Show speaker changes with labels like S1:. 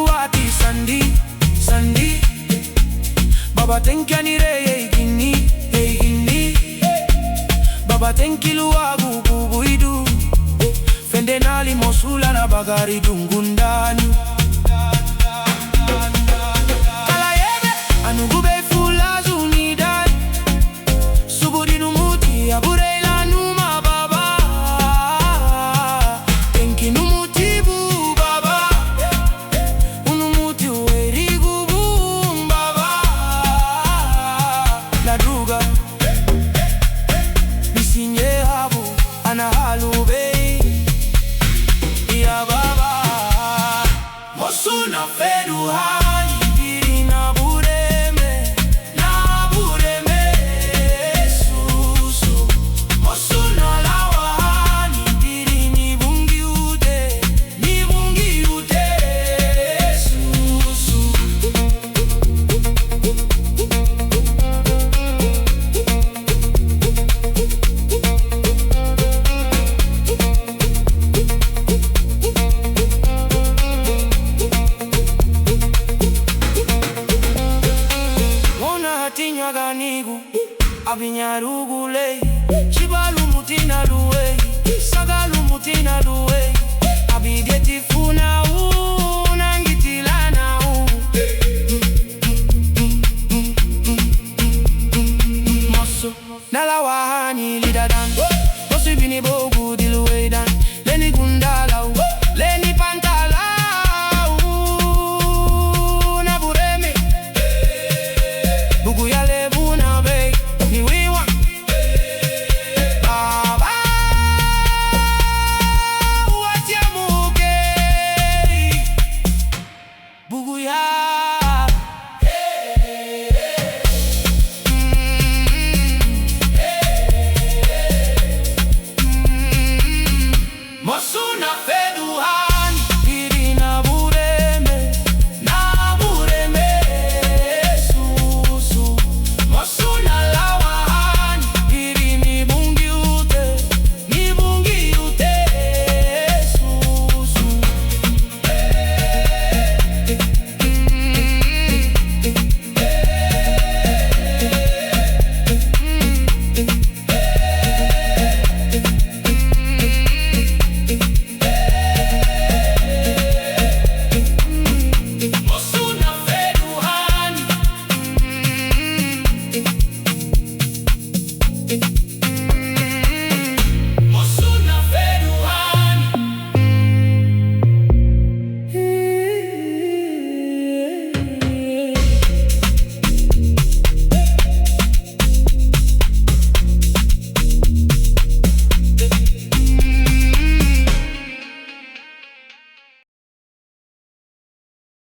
S1: ati sandi Baba tenkani re gini Baba tenkilu agu bubuidu Fende nali mosula na bagari dungundani Kala yebe anugube fula zunidan Subudi numuti abure ila numa baba Tenki numuti bu baba Unumuti uerigu bu baba La druga Bisinye habu anahalube Ya baba Mosuna fedu hani diri na bureme susu Mosuna lawa hani diri ni bungi ute susu Tinywa ganigu abinyarugule chibalu mutina luwe sagalu mutina luwe abideti funa unangitilana moso nalawahani lidadan posibini bogu diluwedan leni gundala leni pantala Bugu ya lebu na bei ni wiwa Baba Uwatia mugeri Bugu ya